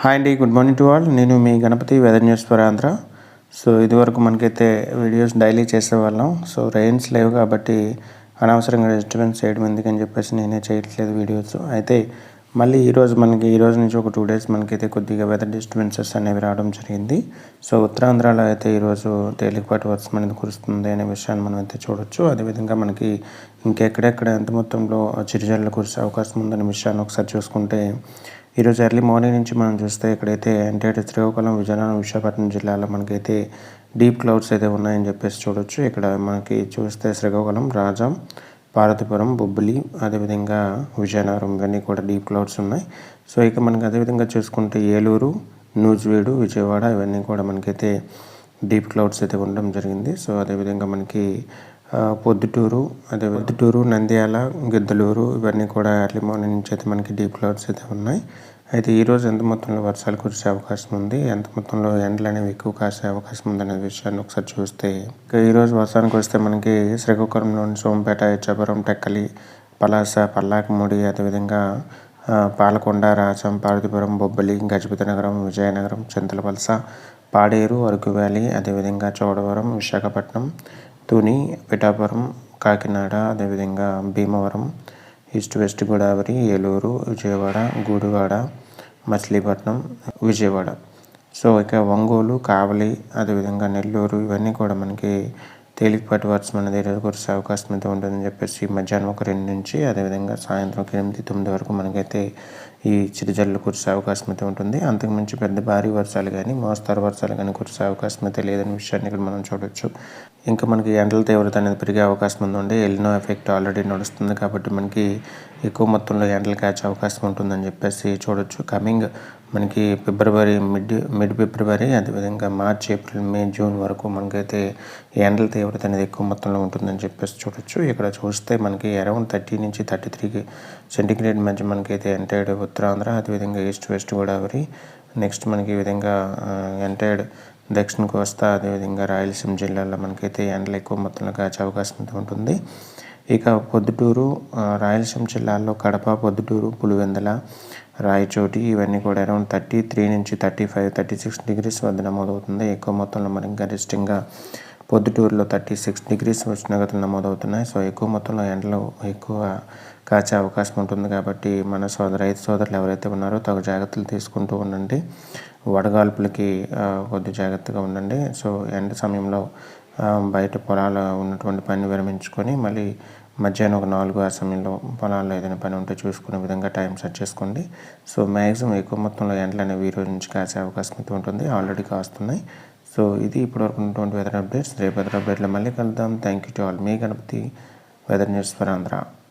Hi అండి, good morning to all. నేను మీ Ganapathi weather news for Andhra. So ఇదివరకు మనకైతే వీడియోస్ డైలీ చేసేవాళ్ళం. సో రెయిన్స్ లేవు కాబట్టి అనవసరంగా డిస్టర్బెన్స్ చేయడం ఎందుకని చెప్పేసి నేనే చేయట్లేదు వీడియోస్. అయితే మళ్ళీ ఈరోజు నుంచి ఒక 2 డేస్ మనకైతే కొద్దిగా వెదర్ డిస్టర్బెన్సెస్ అనేవి రావడం జరిగింది. సో ఉత్తరాంధ్రలో అయితే ఈరోజు తేలికపాటి వర్షం అనేది కురుస్తుంది అనే విషయాన్ని మనం అయితే చూడొచ్చు. అదేవిధంగా మనకి ఇంకెక్కడెక్కడ ఎంత మొత్తంలో చిరుజల్లు కురిసే అవకాశం ఉందనే విషయాన్ని ఒకసారి చూసుకుంటే, ఈరోజు ఎర్లీ మార్నింగ్ నుంచి మనం చూస్తే ఇక్కడైతే ఎన్టీఆర్, శ్రీకాకుళం, విజయనగరం, విశాఖపట్నం జిల్లాలో మనకైతే డీప్ క్లౌడ్స్ అయితే ఉన్నాయని చెప్పేసి చూడొచ్చు. ఇక్కడ మనకి చూస్తే శ్రీకాకుళం, రాజం, పార్వతీపురం, బొబ్బిలి, అదేవిధంగా విజయనగరం ఇవన్నీ కూడా డీప్ క్లౌడ్స్ ఉన్నాయి. సో ఇక మనకి అదేవిధంగా చూసుకుంటే ఏలూరు, నూజివీడు, విజయవాడ ఇవన్నీ కూడా మనకైతే డీప్ క్లౌడ్స్ అయితే ఉండడం జరిగింది. సో అదేవిధంగా మనకి పొద్దుటూరు, నంద్యాల, గిద్దలూరు ఇవన్నీ కూడా ఎర్లీ మార్నింగ్ నుంచి అయితే మనకి డీప్ క్లౌడ్స్ అయితే ఉన్నాయి. అయితే ఈరోజు ఎంత మొత్తంలో వర్షాలు కురిసే అవకాశం ఉంది, ఎంత మొత్తంలో ఎండలు అనేవి ఎక్కువ కాసే అవకాశం ఉందనే విషయాన్ని ఒకసారి చూస్తే, ఇక ఈరోజు వర్షానికి వస్తే మనకి శ్రీకాకుళంలోని సోంపేట, ఇచ్చాపురం, టెక్కలి, పలాస, పల్లాకముడి, అదేవిధంగా పాలకొండ, రాజం, పార్వతీపురం, బొబ్బిలి, గజపతి నగరం, విజయనగరం, చింతలవలస, పాడేరు, అరకు వ్యాలీ, అదేవిధంగా చోడవరం, విశాఖపట్నం, తుని, పిఠాపురం, కాకినాడ, అదేవిధంగా Bhimavaram, east west Godavari, Eluru, Vijayawada, Gudivada, Machilipatnam, Vijayawada. So ఇక ఒంగోలు, కావలి, అదేవిధంగా నెల్లూరు ఇవన్నీ కూడా మనకి తేలికపాటి వర్షం అనేది ఈరోజు కురిసే అవకాశం అయితే ఉంటుందని చెప్పేసి మధ్యాహ్నం ఒక 2 నుంచి అదేవిధంగా సాయంత్రం 8, 9 వరకు మనకైతే ఈ చిరుజల్లు కురిసే అవకాశం అయితే ఉంటుంది. అంతకుమించి పెద్ద భారీ వర్షాలు కానీ మోస్తరు వర్షాలు కానీ కురిసే అవకాశం అయితే లేదనే విషయాన్ని ఇక్కడ మనం చూడొచ్చు. ఇంకా మనకి ఎండల తీవ్రత అనేది పెరిగే అవకాశం ఉందండి. ఎల్నినో ఎఫెక్ట్ ఆల్రెడీ నడుస్తుంది కాబట్టి మనకి ఎక్కువ మొత్తంలో ఎండలు కాచే అవకాశం ఉంటుందని చెప్పేసి చూడొచ్చు. కమింగ్ మనకి ఫిబ్రవరి మిడ్ ఫిబ్రవరి, అదేవిధంగా మార్చ్, ఏప్రిల్, మే, జూన్ వరకు మనకైతే ఎండల తీవ్రత అనేది ఎక్కువ మొత్తంలో ఉంటుందని చెప్పేసి చూడొచ్చు. ఇక్కడ చూస్తే మనకి అరౌండ్ 30 నుంచి 33 సెంటీగ్రేడ్ మధ్య మనకైతే ఎంటైర్డ్ ఉత్తరాంధ్ర, అదేవిధంగా ఈస్ట్ వెస్ట్ గోదావరి, నెక్స్ట్ మనకి ఈ విధంగా ఎంటైర్డ్ దక్షిణ కోస్తా, అదేవిధంగా రాయలసీమ జిల్లాల్లో మనకైతే ఎండలు ఎక్కువ మొత్తంలో కాచే అవకాశం అయితే ఉంటుంది. ఇక పొద్దుటూరు, రాయలసీమ జిల్లాల్లో కడప, పొద్దుటూరు, పులివెందుల, రాయచోటి ఇవన్నీ కూడా అరౌండ్ 33 నుంచి 35, 36 డిగ్రీస్ వద్ద నమోదవుతుంది. ఎక్కువ మొత్తంలో మనకి గరిష్టంగా పొద్దుటూరులో 36 డిగ్రీస్ ఉష్ణోగ్రతలు నమోదవుతున్నాయి. సో ఎక్కువ మొత్తంలో ఎండలు ఎక్కువ కాచే అవకాశం ఉంటుంది కాబట్టి మన రైతు సోదరులు ఎవరైతే ఉన్నారో తగు జాగ్రత్తలు తీసుకుంటూ ఉండండి. వడగాల్పులకి కొద్ది జాగ్రత్తగా ఉండండి. సో ఎండ సమయంలో బయట పొలాలు ఉన్నటువంటి పని విరమించుకొని మళ్ళీ మధ్యాహ్నం ఒక 4 ఆ సమయంలో పొలాల్లో ఏదైనా పని ఉంటే చూసుకునే విధంగా టైం సెట్ చేసుకోండి. సో మ్యాక్సిమం ఎక్కువ మొత్తంలో ఎండలు అనేవి ఈ రోజు నుంచి కాసే అవకాశం అయితే ఉంటుంది. ఆల్రెడీ కాస్తున్నాయి. సో ఇది ఇప్పటివరకు ఉన్నటువంటి వెదర్ అప్డేట్స్. రేపు వెదర్ అప్డేట్లో మళ్ళీ కలుద్దాం. Thank you to all. మీ Ganapathi, weather news for Andhra.